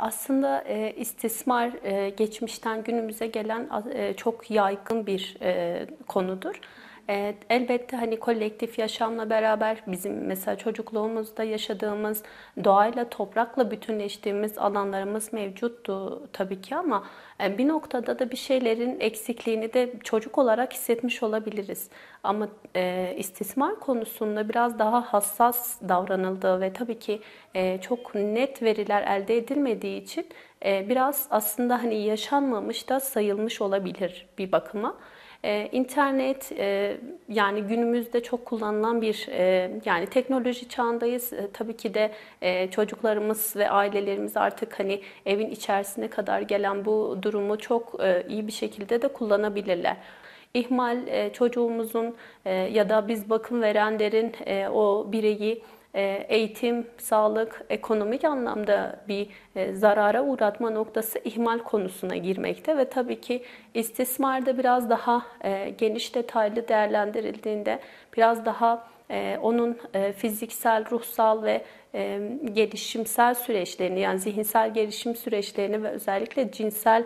Aslında istismar geçmişten günümüze gelen çok yaygın bir konudur. Elbette hani kolektif yaşamla beraber bizim mesela çocukluğumuzda yaşadığımız doğayla, toprakla bütünleştiğimiz alanlarımız mevcuttu tabii ki ama bir noktada da bir şeylerin eksikliğini de çocuk olarak hissetmiş olabiliriz. Ama istismar konusunda biraz daha hassas davranıldığı ve tabii ki çok net veriler elde edilmediği için biraz aslında hani yaşanmamış da sayılmış olabilir bir bakıma. İnternet yani günümüzde çok kullanılan bir yani teknoloji çağındayız. Tabii ki de çocuklarımız ve ailelerimiz artık hani evin içerisine kadar gelen bu durumu çok iyi bir şekilde de kullanabilirler. İhmal çocuğumuzun ya da biz bakım verenlerin o bireyi eğitim, sağlık, ekonomik anlamda bir zarara uğratma noktası ihmal konusuna girmekte ve tabii ki istismarda biraz daha geniş detaylı değerlendirildiğinde biraz daha onun fiziksel, ruhsal ve gelişimsel süreçlerini yani zihinsel gelişim süreçlerini ve özellikle cinsel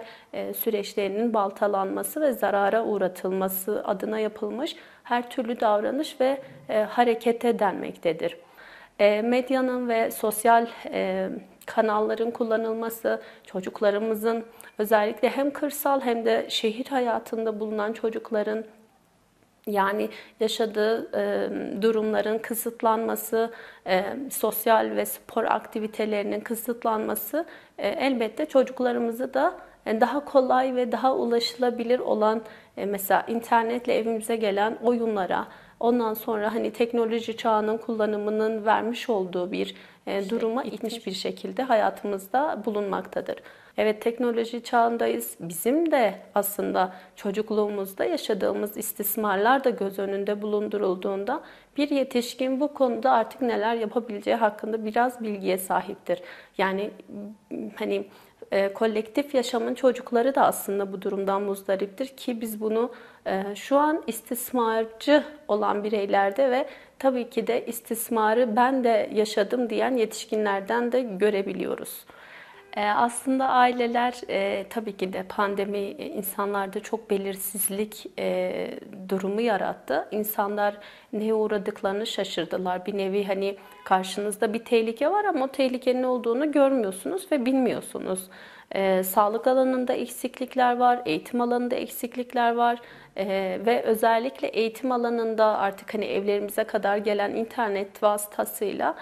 süreçlerinin baltalanması ve zarara uğratılması adına yapılmış her türlü davranış ve harekete denmektedir. Medyanın ve sosyal kanalların kullanılması, çocuklarımızın özellikle hem kırsal hem de şehir hayatında bulunan çocukların yani yaşadığı durumların kısıtlanması, sosyal ve spor aktivitelerinin kısıtlanması elbette çocuklarımızı da daha kolay ve daha ulaşılabilir olan mesela internetle evimize gelen oyunlara, ondan sonra hani teknoloji çağının kullanımının vermiş olduğu bir duruma itmiş bir şekilde hayatımızda bulunmaktadır. Evet, teknoloji çağındayız. Bizim de aslında çocukluğumuzda yaşadığımız istismarlar da göz önünde bulundurulduğunda bir yetişkin bu konuda artık neler yapabileceği hakkında biraz bilgiye sahiptir. Yani hani kolektif yaşamın çocukları da aslında bu durumdan muzdariptir ki biz bunu şu an istismarcı olan bireylerde ve tabii ki de istismarı ben de yaşadım diyen yetişkinlerden de görebiliyoruz. Aslında aileler tabii ki de pandemi insanlarda çok belirsizlik durumu yarattı. İnsanlar neye uğradıklarını şaşırdılar. Bir nevi hani karşınızda bir tehlike var ama o tehlikenin ne olduğunu görmüyorsunuz ve bilmiyorsunuz. Sağlık alanında eksiklikler var, eğitim alanında eksiklikler var ve özellikle eğitim alanında artık hani evlerimize kadar gelen internet vasıtasıyla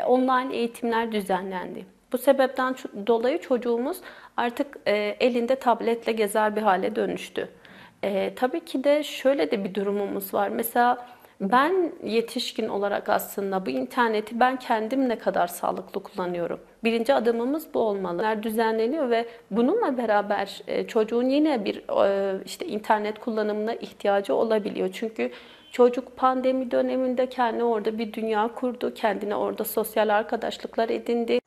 online eğitimler düzenlendi. Bu sebepten dolayı çocuğumuz artık elinde tabletle gezer bir hale dönüştü. Tabii ki de şöyle de bir durumumuz var. Mesela ben yetişkin olarak aslında bu interneti ben kendim ne kadar sağlıklı kullanıyorum. Birinci adımımız bu olmalı. Düzenleniyor ve bununla beraber çocuğun yine bir işte internet kullanımına ihtiyacı olabiliyor. Çünkü çocuk pandemi döneminde kendi orada bir dünya kurdu, kendine orada sosyal arkadaşlıklar edindi.